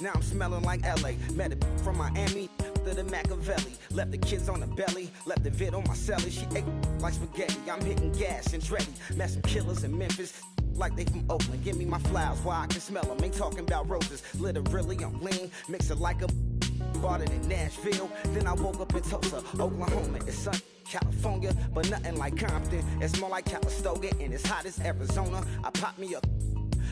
Now I'm smelling like LA. Met a from Miami to the Machiavelli. Left the kids on the belly, left the vid on my celly. She ate like spaghetti. I'm hitting gas and Dreddy. Met some killers in Memphis like they from Oakland. Give me my flowers while I can smell them. Ain't talking about roses. Literally, I'm lean. Mix it like a bought it in Nashville. Then I woke up in Tulsa, Oklahoma. It's sun, California, but nothing like Compton. It's more like Calistoga, and it's hot as Arizona. I pop me a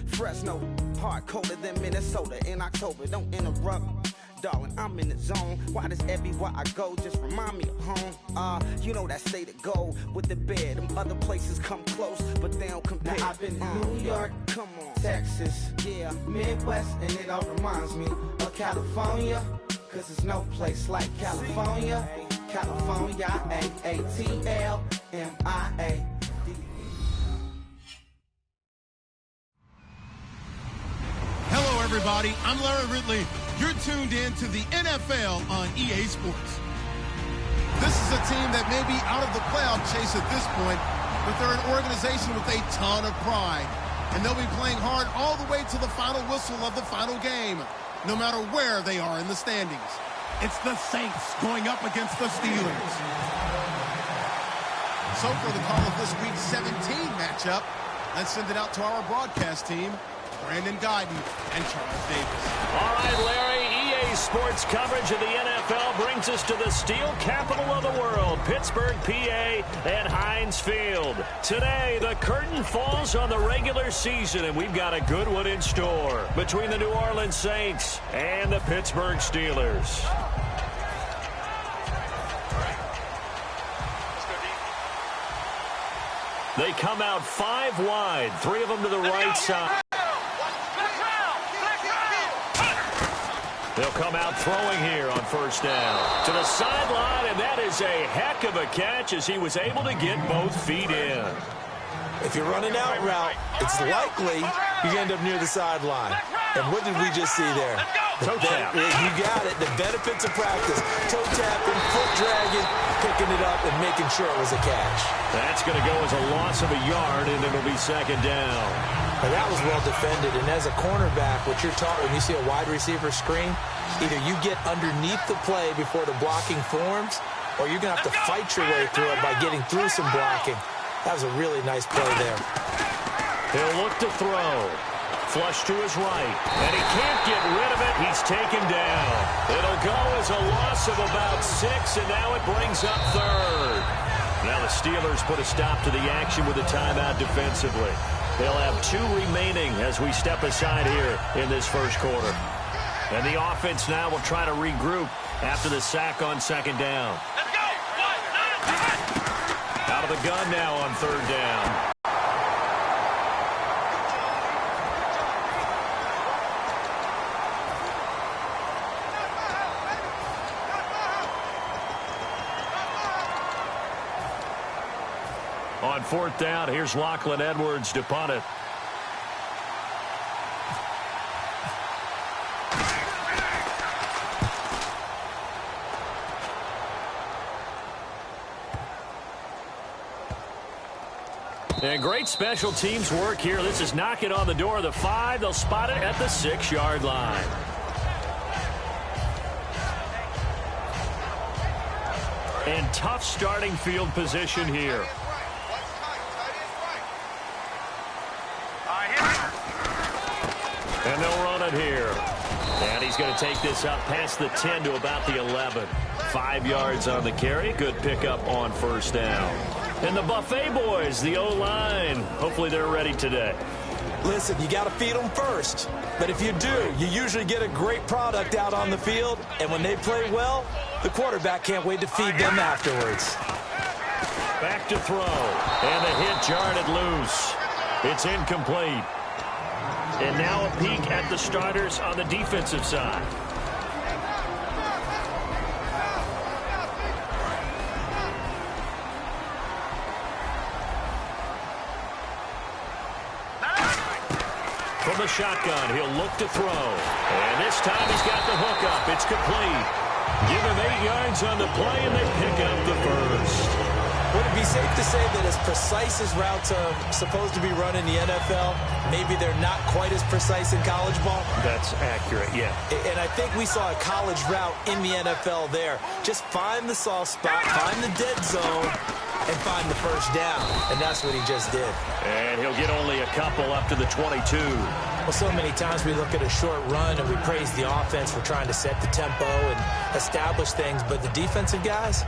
Fresno, hard colder than Minnesota in October. Don't interrupt, darling, I'm in the zone. Why does everywhere I go just remind me of home? You know that state of gold with the bed. Them other places come close, but they don't compare. Now I've been to New York, come on, Texas, yeah, Midwest, and it all reminds me of California. Cause there's no place like California. California, A-A-T-L-M-I-A. Hello, everybody. I'm Larry Ridley. You're tuned in to the NFL on EA Sports. This is a team that may be out of the playoff chase at this point, but they're an organization with a ton of pride. And they'll be playing hard all the way to the final whistle of the final game, no matter where they are in the standings. It's the Saints going up against the Steelers. So for the call of this week's 17 matchup, let's send it out to our broadcast team, Brandon Guyton and Charles Davis. All right, Larry, EA Sports coverage of the NFL brings us to the steel capital of the world, Pittsburgh, PA, and Heinz Field. Today, the curtain falls on the regular season, and we've got a good one in store between the New Orleans Saints and the Pittsburgh Steelers. They come out 5 wide, 3 of them to the right side. They'll come out throwing here on first down. To the sideline, and that is a heck of a catch as he was able to get both feet in. If you're running out route, it's likely you end up near the sideline. And what did we just see there? Toe tap. You got it. The benefits of practice. Toe tapping, foot dragging, picking it up, and making sure it was a catch. That's going to go as a loss of a yard, and it'll be second down. Now, that was well defended. And as a cornerback, what you're taught when you see a wide receiver screen, either you get underneath the play before the blocking forms, or you're going to have to fight your way through it by getting through some blocking. That was a really nice play there. He'll look to throw. Flush to his right. And he can't get rid of it. He's taken down. It'll go as a loss of about 6, and now it brings up third. Now the Steelers put a stop to the action with a timeout defensively. They'll have 2 remaining as we step aside here in this first quarter. And the offense now will try to regroup after the sack on second down. Let's go! Out of the gun now on third down. On fourth down, here's Lachlan Edwards to punt it. And great special teams work here. This is knocking on the door of the 5. They'll spot it at the 6-yard line. And tough starting field position here. And they'll run it here. And he's going to take this up past the 10 to about the 11. 5 yards on the carry. Good pickup on first down. And the Buffet boys, the O-line, hopefully they're ready today. Listen, you got to feed them first. But if you do, you usually get a great product out on the field. And when they play well, the quarterback can't wait to feed them afterwards. Back to throw. And the hit jarred it loose. It's incomplete. And now a peek at the starters on the defensive side. From the shotgun, he'll look to throw. And this time he's got the hook up. It's complete. Give him 8 yards on the play, and they pick up the first. Would it be safe to say that as precise as routes are supposed to be run in the NFL, maybe they're not quite as precise in college ball? That's accurate, yeah. And I think we saw a college route in the NFL there. Just find the soft spot, find the dead zone, and find the first down. And that's what he just did. And he'll get only a couple up to the 22. Well, so many times we look at a short run and we praise the offense for trying to set the tempo and establish things. But the defensive guys,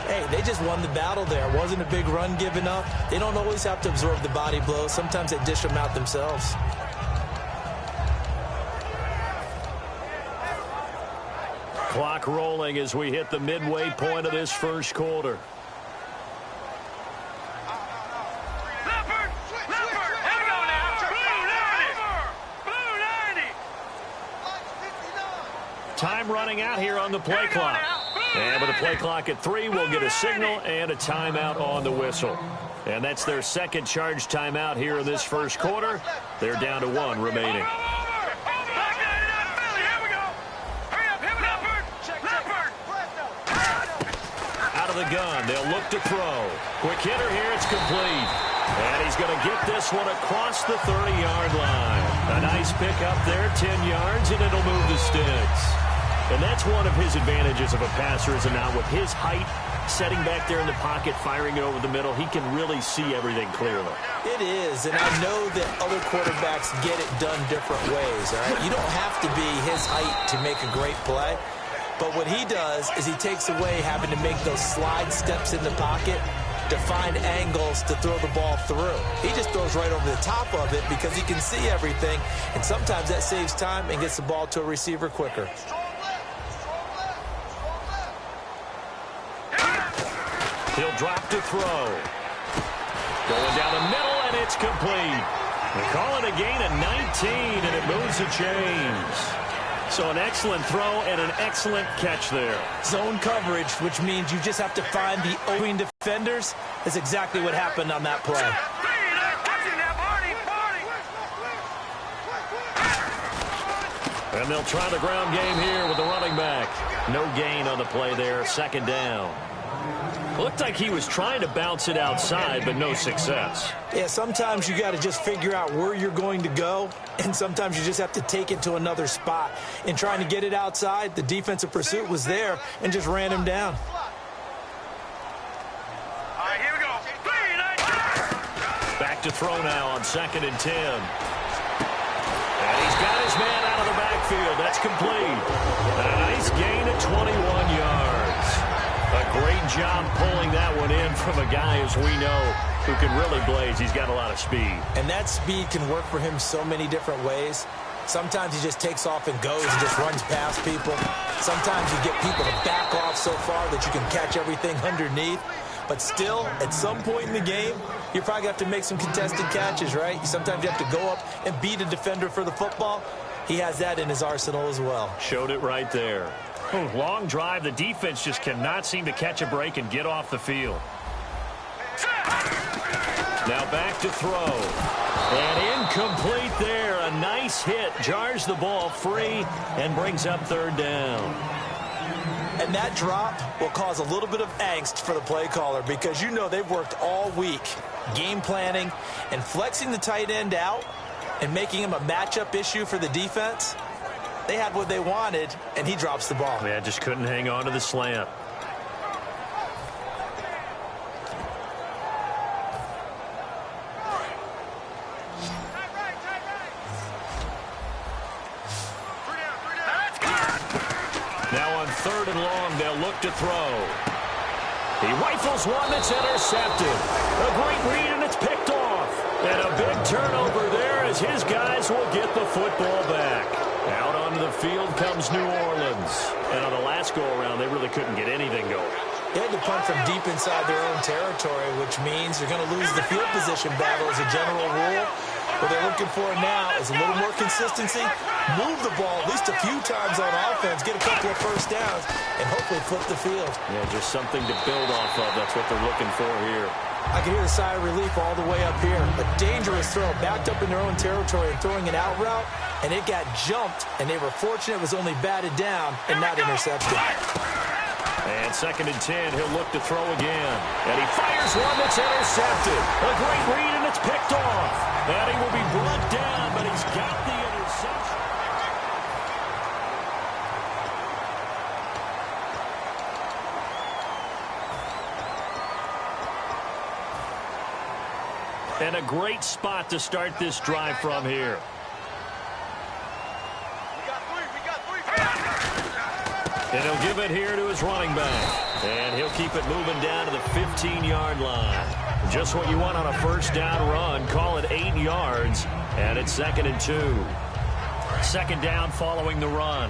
hey, they just won the battle there. It wasn't a big run given up. They don't always have to absorb the body blows. Sometimes they dish them out themselves. Clock rolling as we hit the midway point of this first quarter. Time running out here on the play clock. And with the play clock at 3, we'll get a signal and a timeout on the whistle. And that's their second charge timeout here in this first quarter. They're down to 1 remaining. Out of the gun, they'll look to throw. Quick hitter here, it's complete. And he's going to get this one across the 30-yard line. A nice pick up there, 10 yards, and it'll move the sticks. And that's one of his advantages of a passer, is not with his height, setting back there in the pocket, firing it over the middle. He can really see everything clearly. It is, and I know that other quarterbacks get it done different ways, all right? You don't have to be his height to make a great play. But what he does is he takes away having to make those slide steps in the pocket to find angles to throw the ball through. He just throws right over the top of it because he can see everything, and sometimes that saves time and gets the ball to a receiver quicker. He'll drop to throw. Going down the middle, and it's complete. They call it a gain of 19, and it moves the chains. So an excellent throw and an excellent catch there. Zone coverage, which means you just have to find the open defenders. That's exactly what happened on that play. And they'll try the ground game here with the running back. No gain on the play there, second down. Looked like he was trying to bounce it outside, but no success. Yeah, sometimes you got to just figure out where you're going to go, and sometimes you just have to take it to another spot. In trying to get it outside, the defensive pursuit was there and just ran him down. All right, here we go. Back to throw now on 2nd and 10. And he's got his man out of the backfield. That's complete. A nice gain of 21 yards. A great job pulling that one in from a guy, as we know, who can really blaze. He's got a lot of speed. And that speed can work for him so many different ways. Sometimes he just takes off and goes and just runs past people. Sometimes you get people to back off so far that you can catch everything underneath. But still, at some point in the game, you're probably going to have to make some contested catches, right? Sometimes you have to go up and beat a defender for the football. He has that in his arsenal as well. Showed it right there. Long drive. The defense just cannot seem to catch a break and get off the field. Now back to throw. And incomplete there. A nice hit. Jars the ball free and brings up 3rd down. And that drop will cause a little bit of angst for the play caller because you know they've worked all week game planning and flexing the tight end out and making him a matchup issue for the defense. They had what they wanted, and he drops the ball. Yeah, just couldn't hang on to the slant. Now on 3rd and long, they'll look to throw. He rifles one that's intercepted. A great read, and it's picked off. And a big turnover there as his guys will get the football back. Out onto the field comes New Orleans. And on the last go-around, they really couldn't get anything going. They had to punt from deep inside their own territory, which means you're going to lose the field position battle as a general rule. What they're looking for now is a little more consistency, move the ball at least a few times on offense, get a couple of first downs, and hopefully flip the field. Yeah, just something to build off of. That's what they're looking for here. I can hear the sigh of relief all the way up here. A dangerous throw, backed up in their own territory and throwing an out route, and it got jumped, and they were fortunate it was only batted down and not intercepted. And 2nd and 10, he'll look to throw again. And he fires one that's intercepted. A great read, and it's picked off. And he will be brought down, but he's got the interception. And a great spot to start this drive from here. And he'll give it here to his running back. And he'll keep it moving down to the 15-yard line. Just what you want on a first down run. Call it 8 yards. And it's 2nd and 2. 2nd down following the run.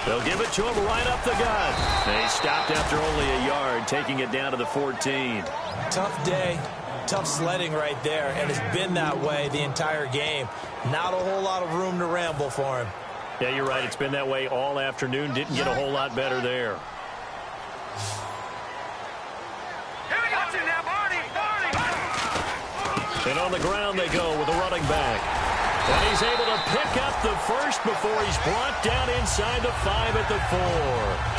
They'll give it to him right up the gut. They stopped after only a yard, taking it down to the 14. Tough day. Tough sledding right there, and it's been that way the entire game. Not a whole lot of room to ramble for him. Yeah, you're right. It's been that way all afternoon. Didn't get a whole lot better there. And on the ground they go with a running back. And he's able to pick up the first before he's brought down inside the 5 at the 4.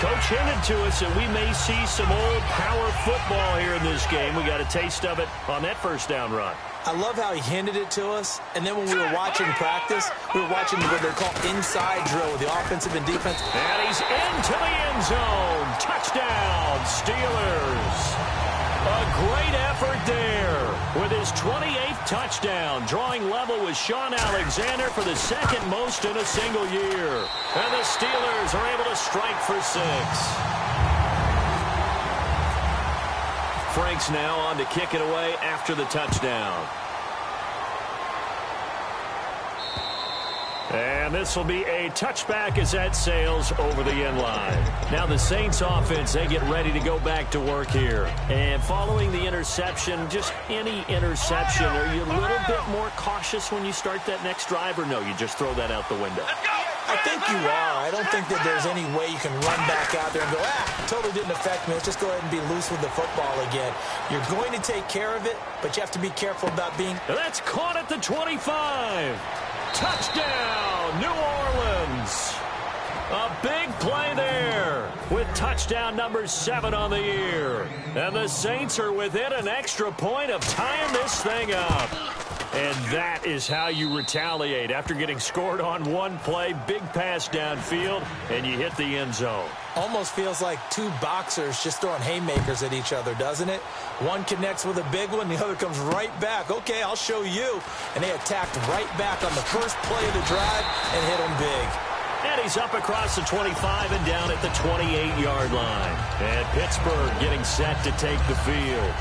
Coach hinted to us that we may see some old power football here in this game. We got a taste of it on that first down run. I love how he hinted it to us, and then when we were watching practice, we were watching what they're called inside drill with the offensive and defense. And he's into the end zone. Touchdown, Steelers. A great effort there with his 28th touchdown, drawing level with Shaun Alexander for the 2nd most in a single year. And the Steelers are able to strike for 6. Frank's now on to kick it away after the touchdown. And this will be a touchback as that sails over the end line. Now the Saints offense, they get ready to go back to work here. And following the interception, just any interception, are you a little bit more cautious when you start that next drive, or no, you just throw that out the window? I think you are. I don't think that there's any way you can run back out there and go, totally didn't affect me. Let's just go ahead and be loose with the football again. You're going to take care of it, but you have to be careful about being... That's caught at the 25. Touchdown, New Orleans. A big play there with touchdown number 7 on the year. And the Saints are within an extra point of tying this thing up. And that is how you retaliate after getting scored on one play, big pass downfield, and you hit the end zone. Almost feels like two boxers just throwing haymakers at each other, doesn't it? One connects with a big one, the other comes right back. Okay, I'll show you. And they attacked right back on the first play of the drive and hit him big. And he's up across the 25 and down at the 28-yard line. And Pittsburgh getting set to take the field.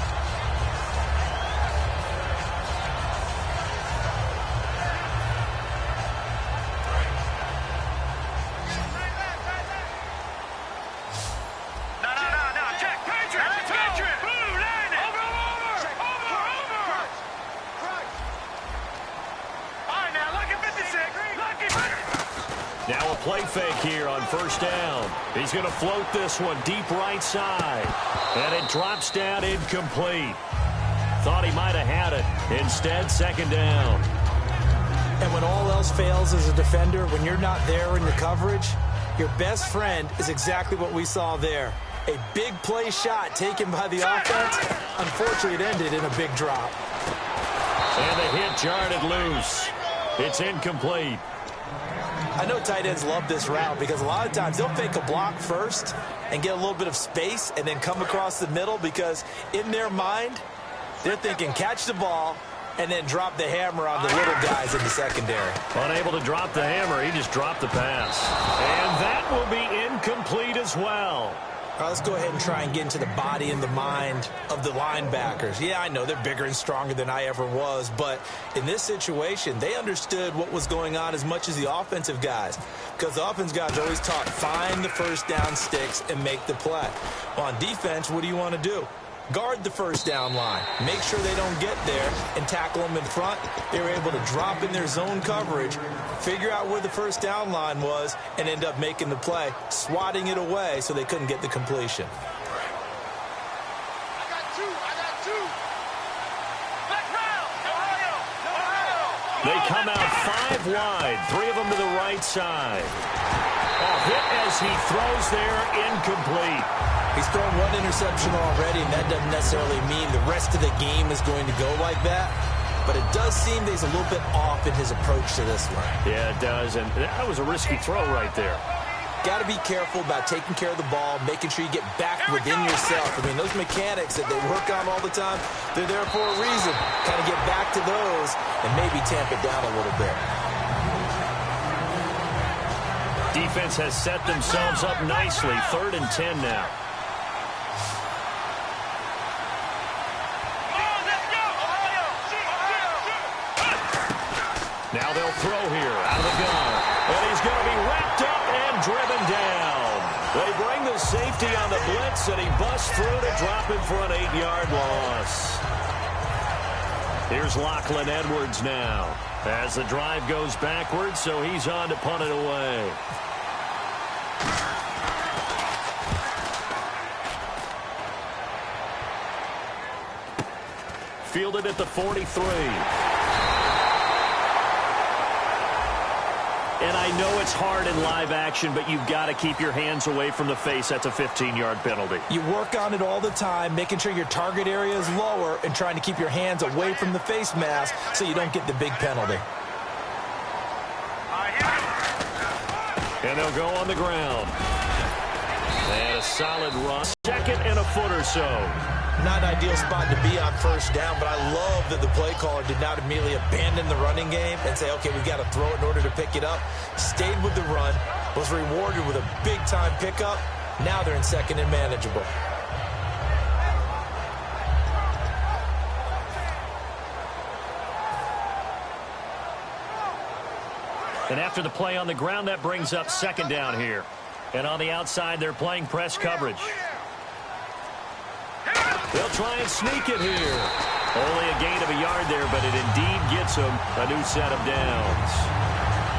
Now a play fake here on first down. He's going to float this one deep right side. And it drops down incomplete. Thought he might have had it. Instead, 2nd down. And when all else fails as a defender, when you're not there in the coverage, your best friend is exactly what we saw there. A big play shot taken by the offense. Unfortunately, it ended in a big drop. And the hit jarred it loose. It's incomplete. I know tight ends love this route because a lot of times they'll fake a block first and get a little bit of space and then come across the middle because in their mind, they're thinking catch the ball and then drop the hammer on the little guys in the secondary. Unable to drop the hammer, he just dropped the pass. And that will be incomplete as well. All right, let's go ahead and try and get into the body and the mind of the linebackers. Yeah, I know they're bigger and stronger than I ever was, but in this situation, they understood what was going on as much as the offensive guys, because the offensive guys are always taught, find the first down sticks and make the play. Well, on defense, what do you want to do? Guard the first down line. Make sure they don't get there and tackle them in front. They were able to drop in their zone coverage, figure out where the first down line was, and end up making the play, swatting it away so they couldn't get the completion. They come out 5 wide, 3 of them to the right side. Hit as he throws there, incomplete. He's thrown 1 interception already, and that doesn't necessarily mean the rest of the game is going to go like that. But it does seem that he's a little bit off in his approach to this one. Yeah, it does, and that was a risky throw right there. Got to be careful about taking care of the ball, making sure you get back within yourself. I mean, those mechanics that they work on all the time, they're there for a reason. Kind of get back to those and maybe tamp it down a little bit. Defense has set themselves up nicely. 3rd and 10 now. Now they'll throw here out of the gun. And he's going to be wrapped up and driven down. They bring the safety on the blitz, and he busts through to drop him for an 8-yard loss. Here's Lachlan Edwards now as the drive goes backwards, so he's on to punt it away. Fielded at the 43. And I know it's hard in live action, but you've got to keep your hands away from the face. That's a 15-yard penalty. You work on it all the time, making sure your target area is lower and trying to keep your hands away from the face mask so you don't get the big penalty. And they'll go on the ground. And a solid run. 2nd and a foot or so. Not an ideal spot to be on 1st down, but I love that the play caller did not immediately abandon the running game and say, okay, we've got to throw it in order to pick it up. Stayed with the run, was rewarded with a big-time pickup. Now they're in 2nd and manageable. And after the play on the ground, that brings up 2nd down here. And on the outside, they're playing press coverage. They'll try and sneak it here. Only a gain of a yard there, but it indeed gets them a new set of downs.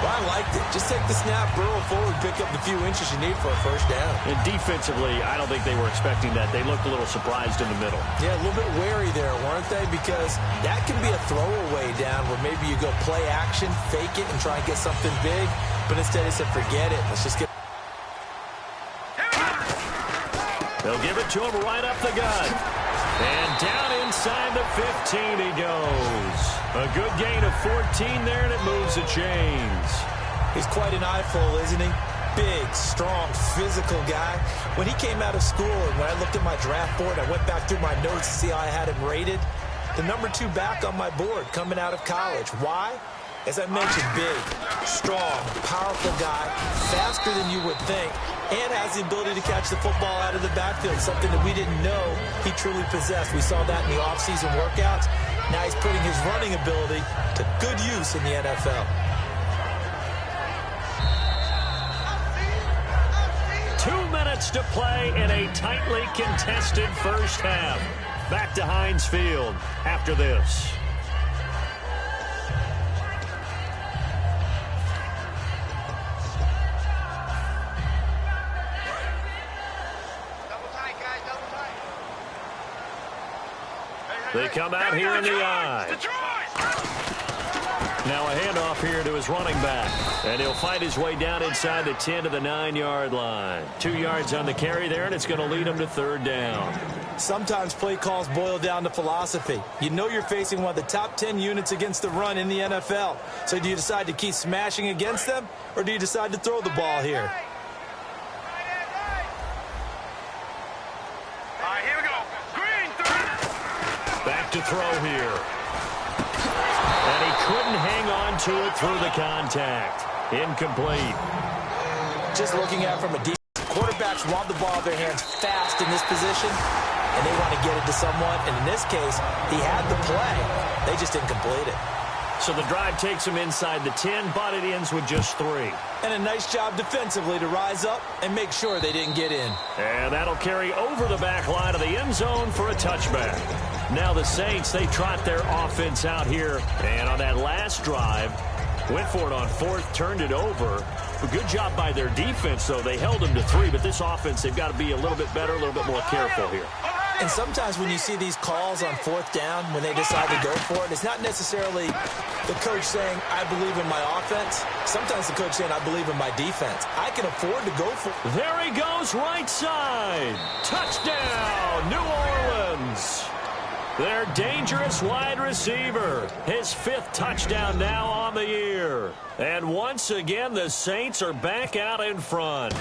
Well, I liked it. Just take the snap, burrow forward, pick up the few inches you need for a 1st down. And defensively, I don't think they were expecting that. They looked a little surprised in the middle. Yeah, a little bit wary there, weren't they? Because that can be a throwaway down where maybe you go play action, fake it, and try and get something big. But instead they said, forget it. Let's just get... They'll give it to him right up the gut. And down inside the 15 he goes. A good gain of 14 there, and it moves the chains. He's quite an eyeful, isn't he? Big, strong, physical guy. When he came out of school and when I looked at my draft board, I went back through my notes to see how I had him rated. The number 2 back on my board coming out of college. Why? As I mentioned, big, strong, powerful guy, faster than you would think, and has the ability to catch the football out of the backfield, something that we didn't know he truly possessed. We saw that in the offseason workouts. Now he's putting his running ability to good use in the NFL. 2 minutes to play in a tightly contested 1st half. Back to Heinz Field after this. They come out here in the eye. Now a handoff here to his running back. And he'll fight his way down inside the 10 to the 9-yard line. 2 yards on the carry there, and it's going to lead him to 3rd down. Sometimes play calls boil down to philosophy. You know you're facing one of the top 10 units against the run in the NFL. So do you decide to keep smashing against them, or do you decide to throw the ball here? Back to throw here. And he couldn't hang on to it through the contact. Incomplete. Just looking at it from a deep, quarterbacks want the ball in their hands fast in this position, and they want to get it to someone. And in this case, he had the play. They just didn't complete it. So the drive takes him inside the 10, but it ends with just 3. And a nice job defensively to rise up and make sure they didn't get in. And that'll carry over the back line of the end zone for a touchback. Now the Saints, they trot their offense out here. And on that last drive, went for it on 4th, turned it over. A good job by their defense, though. They held them to 3, but this offense, they've got to be a little bit better, a little bit more careful here. And sometimes when you see these calls on fourth down, when they decide to go for it, it's not necessarily the coach saying, I believe in my offense. Sometimes the coach saying, I believe in my defense. I can afford to go for it. There he goes, right side. Touchdown, New Orleans. Their dangerous wide receiver. His 5th touchdown now on the year. And once again, the Saints are back out in front.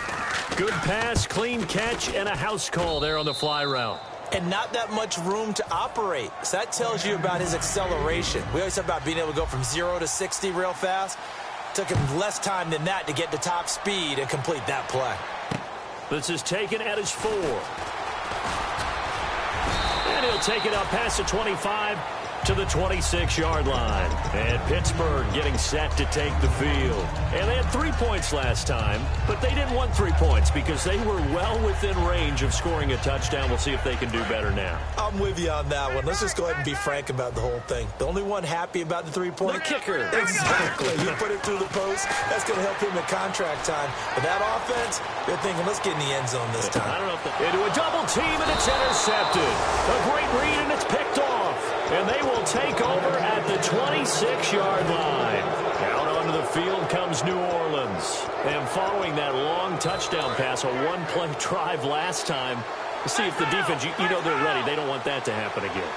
Good pass, clean catch, and a house call there on the fly route. And not that much room to operate. So that tells you about his acceleration. We always talk about being able to go from 0 to 60 real fast. Took him less time than that to get to top speed and complete that play. This is taken at his 4. And he'll take it up past the 25 to the 26-yard line. And Pittsburgh getting set to take the field. And they had 3 points last time, but they didn't want 3 points because they were well within range of scoring a touchdown. We'll see if they can do better now. I'm with you on that one. Let's just go ahead and be frank about the whole thing. The only one happy about the 3-point? The kicker. Exactly. You put it through the post. That's going to help him in contract time. But that offense, they're thinking, let's get in the end zone this time. I don't know if into a double team, and it's intercepted. A great read, and it's picked off. And they will take over at the 26-yard line. Out onto the field comes New Orleans. And following that long touchdown pass, a one-play drive last time, see if the defense, you know they're ready. They don't want that to happen again.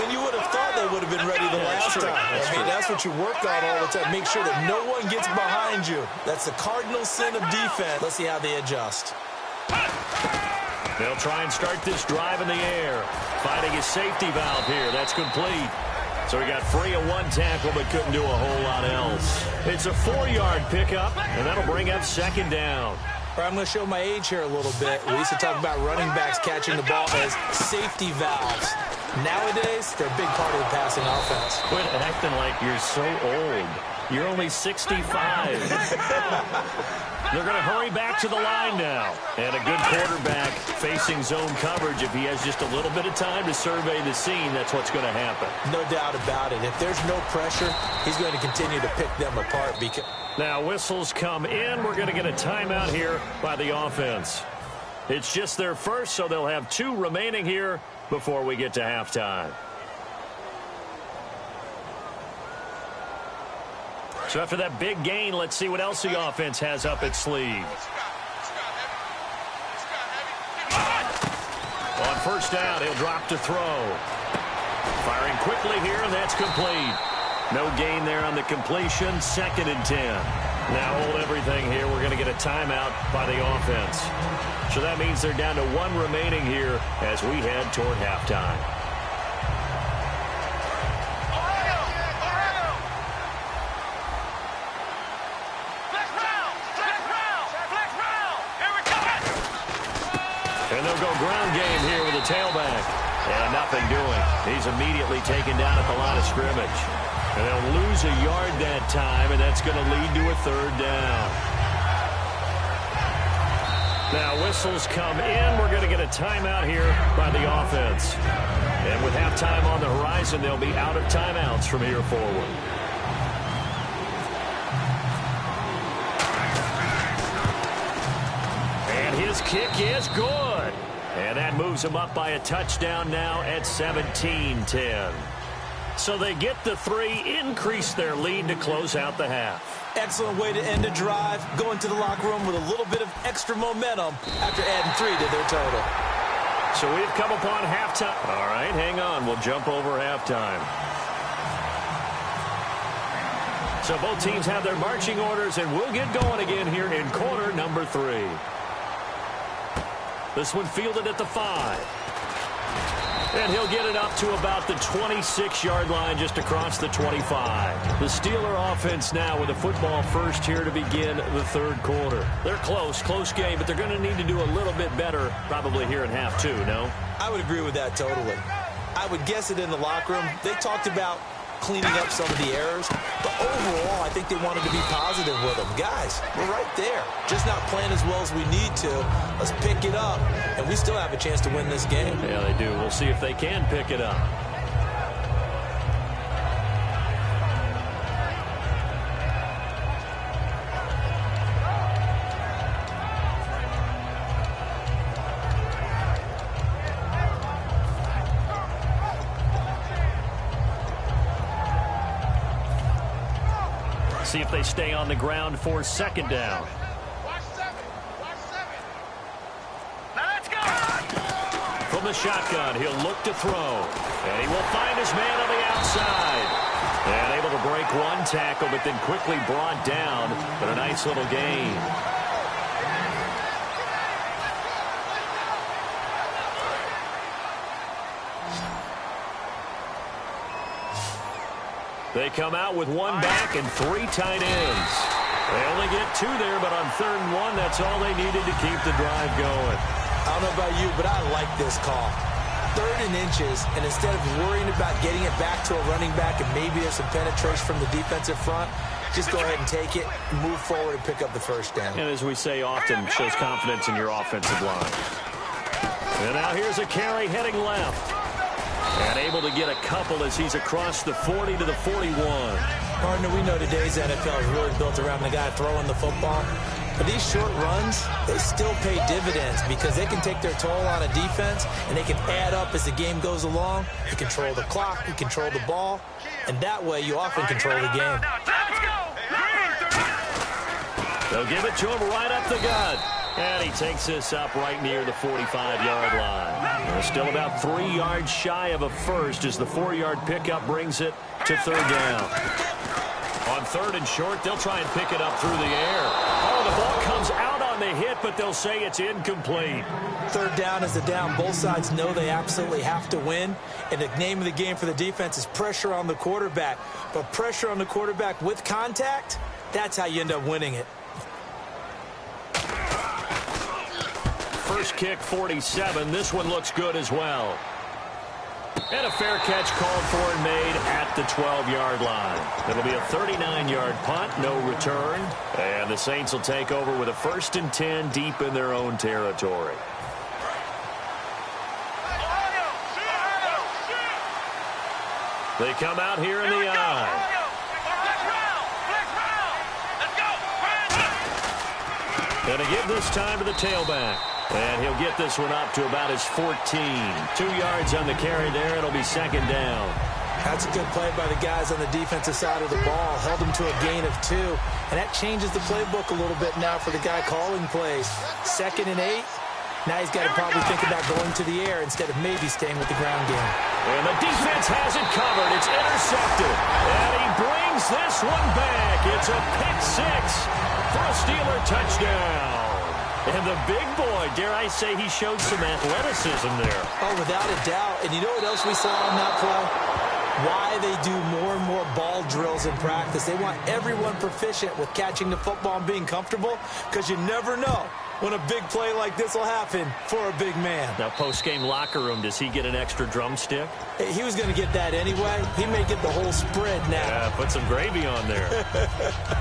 And you would have thought they would have been ready the last time. That's what you work on all the time. Make sure that no one gets behind you. That's the cardinal sin of defense. Let's see how they adjust. They'll try and start this drive in the air. Finding his safety valve here. That's complete. So he got free of one tackle but couldn't do a whole lot else. It's a 4-yard pickup, and that'll bring up 2nd down. I'm going to show my age here a little bit. We used to talk about running backs catching the ball as safety valves. Nowadays, they're a big part of the passing offense. Quit acting like you're so old. You're only 65. They're going to hurry back to the line now. And a good quarterback facing zone coverage. If he has just a little bit of time to survey the scene, that's what's going to happen. No doubt about it. If there's no pressure, he's going to continue to pick them apart. Now whistles come in. We're going to get a timeout here by the offense. It's just their first, so they'll have 2 remaining here before we get to halftime. So after that big gain, let's see what else the offense has up its sleeve. On first down, he'll drop to throw. Firing quickly here, and that's complete. No gain there on the completion. 2nd and 10. Now hold everything here. We're going to get a timeout by the offense. So that means they're down to 1 remaining here as we head toward halftime. And they'll go ground game here with a tailback. And nothing doing. He's immediately taken down at the line of scrimmage. And they'll lose a yard that time, and that's going to lead to a 3rd down. Now whistles come in. We're going to get a timeout here by the offense. And with halftime on the horizon, they'll be out of timeouts from here forward. And his kick is good. And that moves them up by a touchdown now at 17-10. So they get the 3, increase their lead to close out the half. Excellent way to end a drive. Go into the locker room with a little bit of extra momentum after adding 3 to their total. So we've come upon halftime. All right, hang on. We'll jump over halftime. So both teams have their marching orders, and we'll get going again here in quarter number 3. This one fielded at the 5. And he'll get it up to about the 26-yard line, just across the 25. The Steeler offense now with a football first here to begin the 3rd quarter. They're close game, but they're going to need to do a little bit better probably here in half 2, no? I would agree with that totally. I would guess it in the locker room. They talked about cleaning up some of the errors, but overall, I think they wanted to be positive with them. Guys, we're right there. Just not playing as well as we need to. Let's pick it up, and we still have a chance to win this game. Yeah, they do. We'll see if they can pick it up. See if they stay on the ground for second down. From the shotgun, he'll look to throw. And he will find his man on the outside. And able to break one tackle, but then quickly brought down. But a nice little gain. They come out with one back and 3 tight ends. They only get 2 there, but on 3rd and 1, that's all they needed to keep the drive going. I don't know about you, but I like this call. 3rd and inches, and instead of worrying about getting it back to a running back and maybe there's some penetration from the defensive front, just go ahead and take it, move forward, and pick up the first down. And as we say often, shows confidence in your offensive line. And now here's a carry heading left. And able to get a couple as he's across the 40 to the 41. Partner, we know today's NFL is really built around the guy throwing the football. But these short runs, they still pay dividends because they can take their toll on a defense and they can add up as the game goes along. You control the clock, you control the ball, and that way you often control the game. They'll give it to him right up the gut. And he takes this up right near the 45-yard line. They're still about 3 yards shy of a first as the 4-yard pickup brings it to 3rd down. On 3rd and short, they'll try and pick it up through the air. Oh, the ball comes out on the hit, but they'll say it's incomplete. 3rd down is the down. Both sides know they absolutely have to win. And the name of the game for the defense is pressure on the quarterback. But pressure on the quarterback with contact, that's how you end up winning it. First kick, 47. This one looks good as well. And a fair catch called for and made at the 12-yard line. It'll be a 39-yard punt, no return. And the Saints will take over with a 1st and 10 deep in their own territory. They come out here in the eye. And again this time to the tailback. And he'll get this one up to about his 14. 2 yards on the carry there. It'll be 2nd down. That's a good play by the guys on the defensive side of the ball. Held him to a gain of 2. And that changes the playbook a little bit now for the guy calling plays. 2nd and 8. Now he's got to probably think about going to the air instead of maybe staying with the ground game. And the defense has it covered. It's intercepted. And he brings this one back. It's a pick 6 for a Steeler touchdown. And the big boy, dare I say, he showed some athleticism there. Oh, without a doubt. And you know what else we saw on that play? Why they do more and more ball drills in practice. They want everyone proficient with catching the football and being comfortable because you never know when a big play like this will happen for a big man. Now, post-game locker room, does he get an extra drumstick? He was going to get that anyway. He may get the whole spread now. Yeah, put some gravy on there.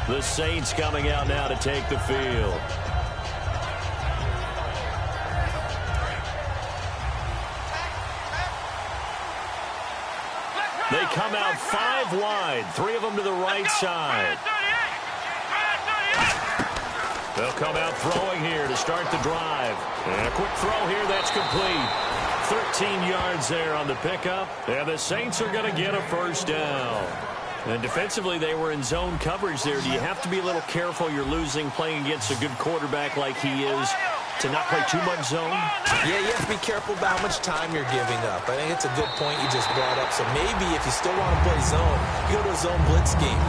The Saints coming out now to take the field. They come out 5 wide, 3 of them to the right side. They'll come out throwing here to start the drive. And a quick throw here, that's complete. 13 yards there on the pickup. And the Saints are going to get a 1st down. And defensively, they were in zone coverage there. Do you have to be a little careful? You're losing playing against a good quarterback like he is to not play too much zone? Yeah, you have to be careful about how much time you're giving up. I think it's a good point you just brought up. So maybe if you still want to play zone, you go to a zone blitz scheme.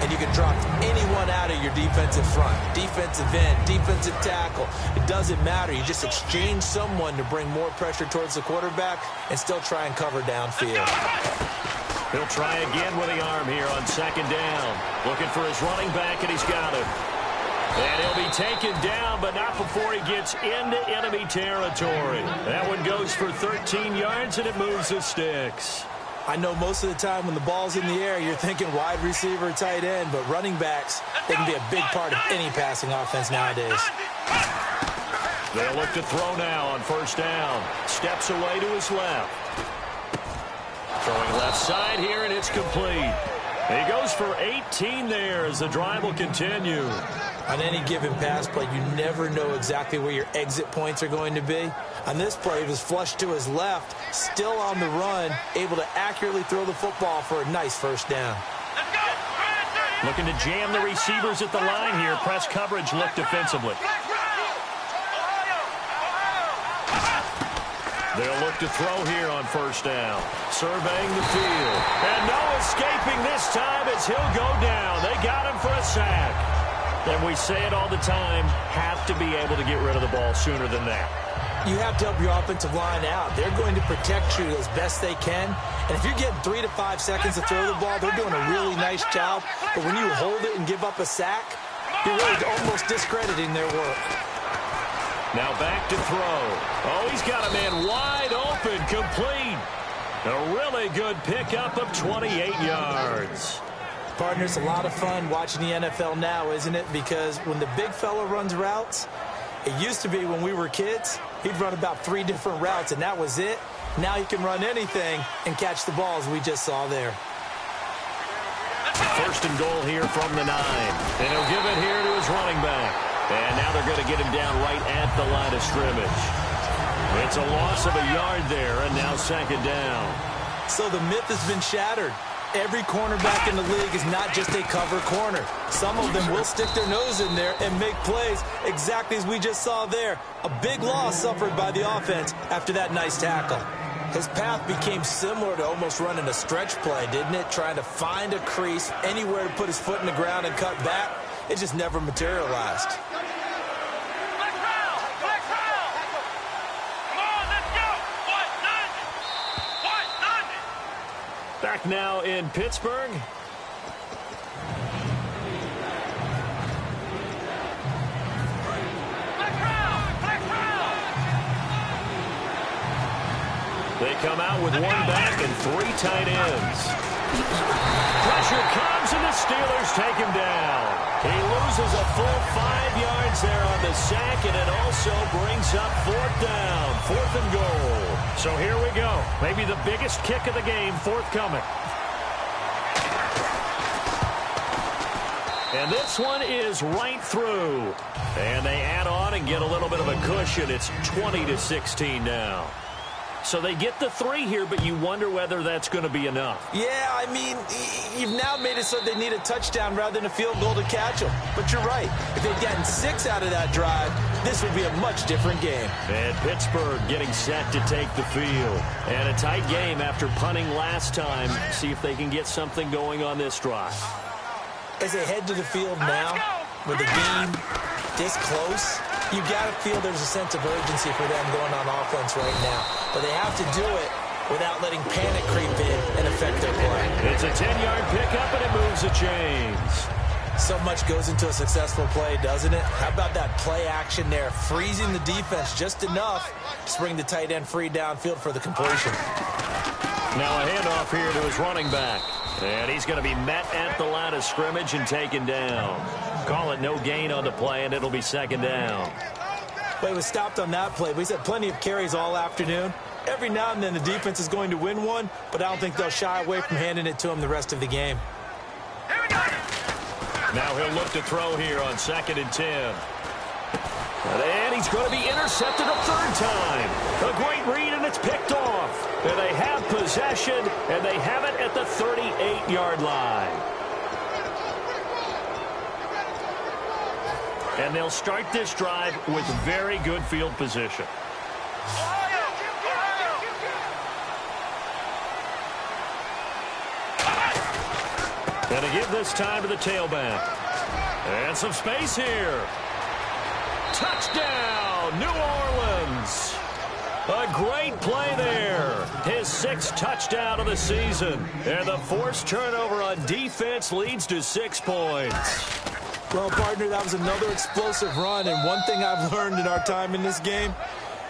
And you can drop anyone out of your defensive front. Defensive end, defensive tackle. It doesn't matter. You just exchange someone to bring more pressure towards the quarterback and still try and cover downfield. He'll try again with the arm here on 2nd down. Looking for his running back, and he's got it. And he'll be taken down, but not before he gets into enemy territory. That one goes for 13 yards, and it moves the sticks. I know most of the time when the ball's in the air, you're thinking wide receiver, tight end, but running backs, they can be a big part of any passing offense nowadays. They'll look to throw now on 1st down. Steps away to his left. Throwing left side here, and it's complete. He goes for 18 there as the drive will continue. On any given pass play, you never know exactly where your exit points are going to be. On this play, he was flushed to his left, still on the run, able to accurately throw the football for a nice 1st down. Looking to jam the receivers at the line here. Press coverage look defensively. They'll look to throw here on first down. Surveying the field. And no escaping this time as he'll go down. They got him for a sack. And we say it all the time, have to be able to get rid of the ball sooner than that. You have to help your offensive line out. They're going to protect you as best they can. And if you're getting 3 to 5 seconds to throw the ball, they're doing a really nice job. But when you hold it and give up a sack, you're really almost discrediting their work. Now back to throw. Oh, he's got a man wide open, complete. A really good pickup of 28 yards. Partner, it's a lot of fun watching the NFL now, isn't it? Because when the big fella runs routes, it used to be when we were kids, he'd run about 3 different routes, and that was it. Now he can run anything and catch the balls we just saw there. First and goal here from the 9. And he'll give it here to his running back. And now they're going to get him down right at the line of scrimmage. It's a loss of a yard there, and now second down. So the myth has been shattered. Every cornerback in the league is not just a cover corner. Some of them will stick their nose in there and make plays exactly as we just saw there. A big loss suffered by the offense after that nice tackle. His path became similar to almost running a stretch play, didn't it? Trying to find a crease, anywhere to put his foot in the ground and cut back. It just never materialized. Back now in Pittsburgh. They come out with 1 back and 3 tight ends. Pressure comes and the Steelers take him down. He loses a full 5 yards there on the sack, and it also brings up 4th down, 4th and goal. So here we go. Maybe the biggest kick of the game forthcoming. And this one is right through. And they add on and get a little bit of a cushion. It's 20-16 now. So they get the 3 here, but you wonder whether that's going to be enough. Yeah, I mean, you've now made it so they need a touchdown rather than a field goal to catch them. But you're right. If they'd gotten 6 out of that drive, this would be a much different game. And Pittsburgh getting set to take the field. And a tight game after punting last time. See if they can get something going on this drive. As they head to the field now, with the game this close, you got to feel there's a sense of urgency for them going on offense right now. But they have to do it without letting panic creep in and affect their play. It's a 10-yard pickup, and it moves the chains. So much goes into a successful play, doesn't it? How about that play action there, freezing the defense just enough to bring the tight end free downfield for the completion. Now a handoff here to his running back. And he's going to be met at the line of scrimmage and taken down. Call it no gain on the play, and it'll be second down. Well, he was stopped on that play, but he's had plenty of carries all afternoon. Every now and then the defense is going to win one, but I don't think they'll shy away from handing it to him the rest of the game. Now he'll look to throw here on 2nd and 10. And he's going to be intercepted a 3rd time. A great read, and it's picked off. And they have possession, and they have it at the 38-yard line. And they'll start this drive with very good field position. And to give this time to the tailback. And some space here. Touchdown, New Orleans. A great play there. His 6th touchdown of the season. And the forced turnover on defense leads to 6 points. Well, partner, that was another explosive run. And one thing I've learned in our time in this game,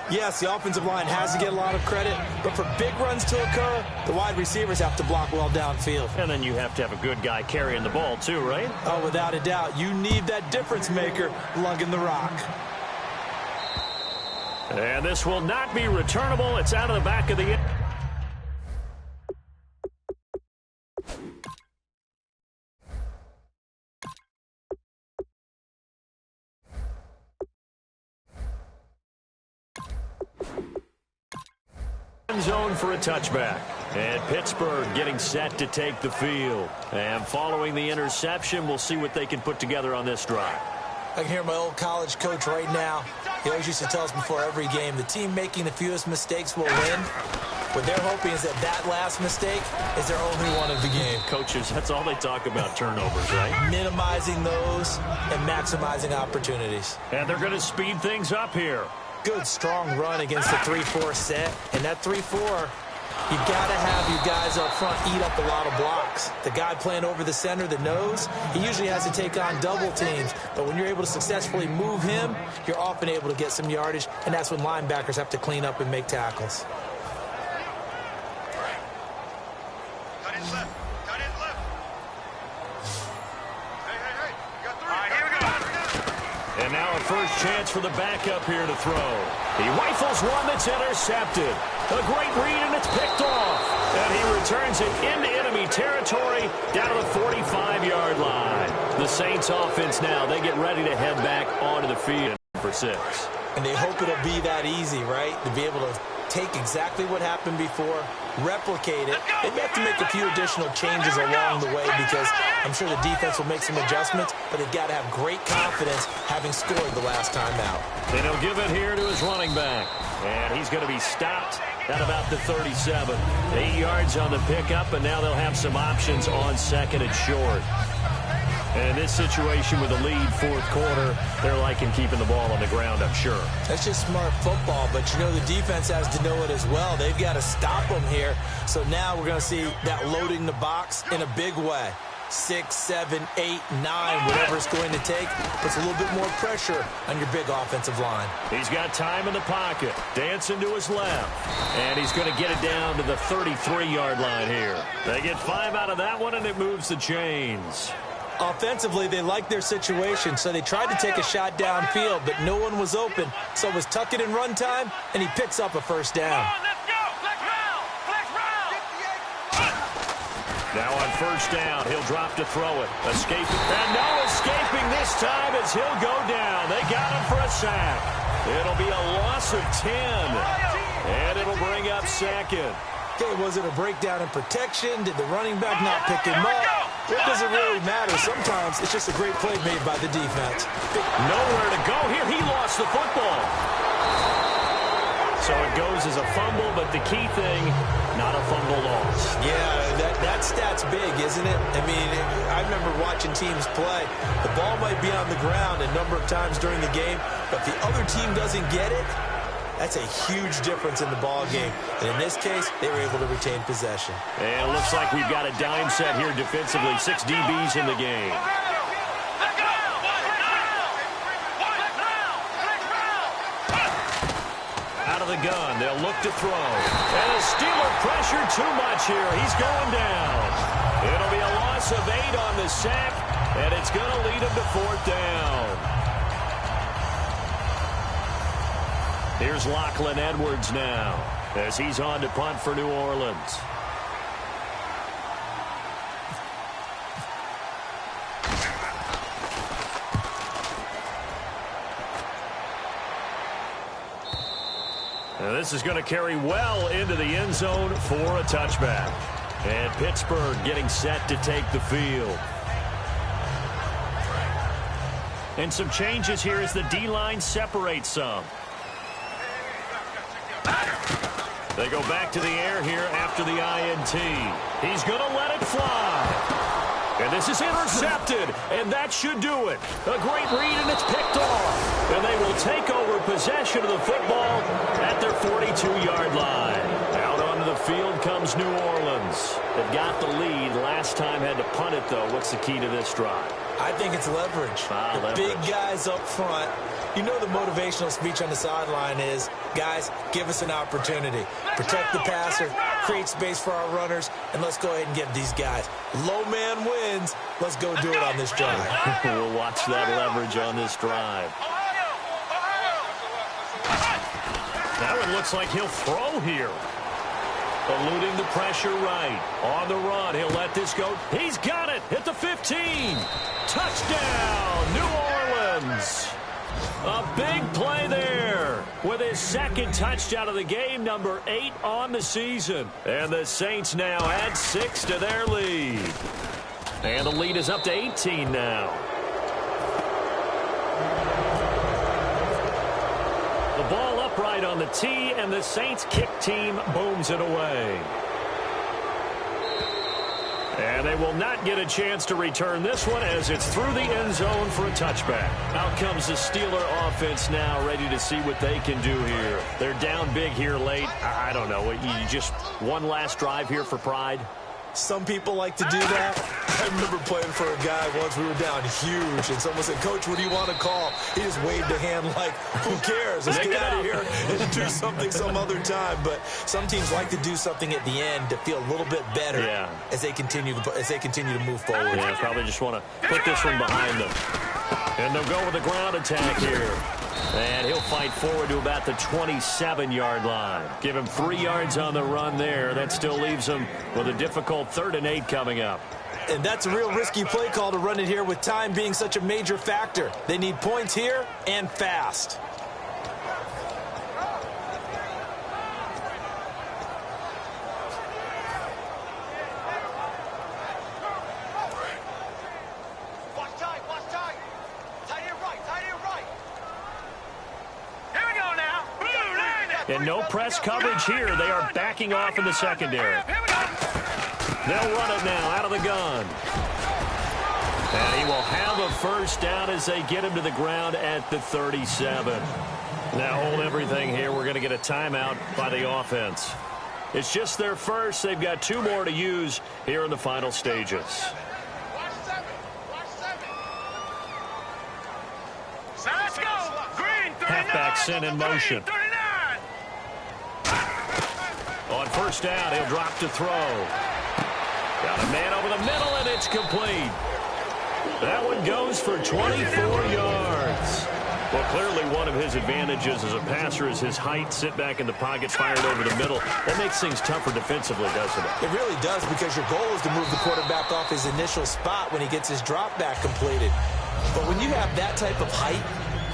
yes, the offensive line has to get a lot of credit, but for big runs to occur, the wide receivers have to block well downfield. And then you have to have a good guy carrying the ball too, right? Oh, without a doubt. You need that difference maker lugging the rock. And this will not be returnable. It's out of the back of the end. Zone for a touchback. And Pittsburgh getting set to take the field. And following the interception, we'll see what they can put together on this drive. I can hear my old college coach right now. He always used to tell us before every game, the team making the fewest mistakes will win. What they're hoping is that last mistake is their only one of the game. Coaches, that's all they talk about, turnovers, right? Minimizing those and maximizing opportunities. And they're going to speed things up here. Good, strong run against the 3-4 set. And that 3-4... you got to have you guys up front eat up a lot of blocks. The guy playing over the center, the nose, he usually has to take on double teams. But when you're able to successfully move him, you're often able to get some yardage, and that's when linebackers have to clean up and make tackles. Cut in left. Cut in left. Hey. You got 3. All right, here we go. And now a first chance for the backup here to throw. He rifles one that's intercepted. A great read, and it's picked off. And he returns it into enemy territory down to the 45-yard line. The Saints offense now, they get ready to head back onto the field for 6. And they hope it'll be that easy, right? To be able to take exactly what happened before, replicate it. They may have to make a few additional changes along the way because I'm sure the defense will make some adjustments, but they've got to have great confidence having scored the last time out. And he'll give it here to his running back. And he's going to be stopped at about the 37. 8 yards on the pickup, and now they'll have some options on second and short. And in this situation with the lead fourth quarter, they're liking keeping the ball on the ground, I'm sure. That's just smart football, but you know the defense has to know it as well. They've got to stop them here. So now we're going to see that loading the box in a big way. 6, 7, 8, 9, whatever it's going to take, puts a little bit more pressure on your big offensive line. He's got time in the pocket, dancing to his left, and he's going to get it down to the 33-yard line here. They get 5 out of that one, and it moves the chains. Offensively, they like their situation, so they tried to take a shot downfield, but no one was open. So it was tuck it in run time, and he picks up a first down. Now on first down, he'll drop to throw it. Escaping, and no escaping this time as he'll go down. They got him for a sack. It'll be a loss of 10, and it'll bring up second. Okay, was it a breakdown in protection? Did the running back not pick him up? It doesn't really matter. Sometimes it's just a great play made by the defense. Nowhere to go here. He lost the football. So it goes as a fumble, but the key thing, not a fumble loss. Yeah, that stat's big, isn't it? I mean, I remember watching teams play. The ball might be on the ground a number of times during the game, but if the other team doesn't get it, that's a huge difference in the ball game. And in this case, they were able to retain possession. And it looks like we've got a dime set here defensively. 6 DBs in the game. Out of the gun, they'll look to throw. And a Steeler pressure too much here. He's going down. It'll be a loss of 8 on the sack, and it's going to lead him to 4th down. Here's Lachlan Edwards now as he's on to punt for New Orleans. Now this is going to carry well into the end zone for a touchback. And Pittsburgh getting set to take the field. And some changes here as the D-line separates some. They go back to the air here after the INT. He's going to let it fly. And this is intercepted, and that should do it. A great read, and it's picked off. And they will take over possession of the football at their 42-yard line. Out onto the field comes New Orleans. They've got the lead. Last time had to punt it, though. What's the key to this drive? I think it's leverage. The big guys up front. You know the motivational speech on the sideline is, guys, give us an opportunity. Protect the passer, create space for our runners, and let's go ahead and get these guys. Low man wins. Let's go do it on this drive. We'll watch that leverage on this drive. Now it looks like he'll throw here. Eluding the pressure right. On the run, he'll let this go. He's got it at the 15. Touchdown, New Orleans. A big play there. here with his second touchdown of the game, number 8 on the season. And the Saints now add 6 to their lead. And the lead is up to 18 now. The ball upright on the tee, and the Saints kick team booms it away. And they will not get a chance to return this one as it's through the end zone for a touchback. Out comes the Steeler offense now, ready to see what they can do here. They're down big here late. I don't know. You just one last drive here for pride? Some people like to do that. I remember playing for a guy once. We were down huge, and someone said, "Coach, what do you want to call?" He just waved a hand like, "Who cares? Let's get out of here and do something some other time." But some teams like to do something at the end to feel a little bit better as they continue to move forward. Yeah, probably just want to put this one behind them. And they'll go with a ground attack here. And he'll fight forward to about the 27-yard line. Give him 3 yards on the run there. That still leaves him with a difficult 3rd and 8 coming up. And that's a real risky play call to run it here with time being such a major factor. They need points here and fast. And no press coverage here. They are backing off in the secondary. They'll run it now out of the gun. And he will have a first down as they get him to the ground at the 37. Now hold everything here. We're going to get a timeout by the offense. It's just their first. They've got 2 more to use here in the final stages. Halfback sent in motion. On first down, he'll drop to throw. Got a man over the middle, and it's complete. That one goes for 24 yards. Well, clearly one of his advantages as a passer is his height. Sit back in the pocket, fired over the middle. That makes things tougher defensively, doesn't it? It really does, because your goal is to move the quarterback off his initial spot when he gets his drop back completed. But when you have that type of height,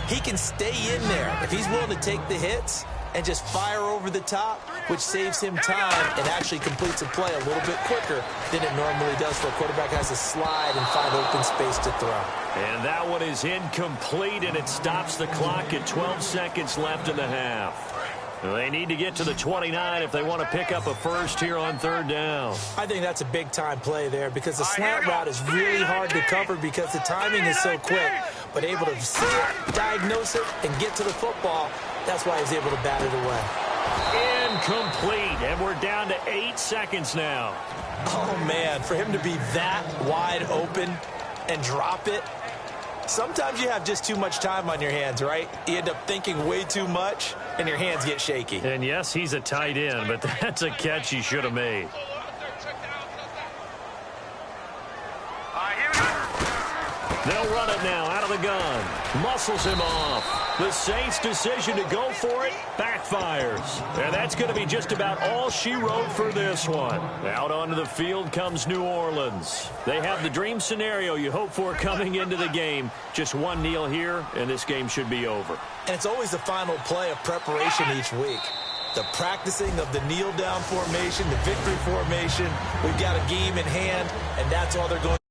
he can stay in there if he's willing to take the hits and just fire over the top, which saves him time and actually completes a play a little bit quicker than it normally does for a quarterback who has to slide and find open space to throw. And that one is incomplete, and it stops the clock at 12 seconds left in the half. They need to get to the 29 if they want to pick up a first here on 3rd down. I think that's a big-time play there, because the slant route is really hard to cover because the timing is so quick. But able to see it, diagnose it, and get to the football, that's why he's able to bat it away. Incomplete, and we're down to 8 seconds now. Oh, man, for him to be that wide open and drop it, sometimes you have just too much time on your hands, right? You end up thinking way too much, and your hands get shaky. And yes, he's a tight end, but that's a catch he should have made. They'll run it now out of the gun. Muscles him off. The Saints' decision to go for it backfires. And that's going to be just about all she wrote for this one. Out onto the field comes New Orleans. They have the dream scenario you hope for coming into the game. Just one kneel here, and this game should be over. And it's always the final play of preparation each week. The practicing of the kneel-down formation, the victory formation. We've got a game in hand, and that's all they're going to do.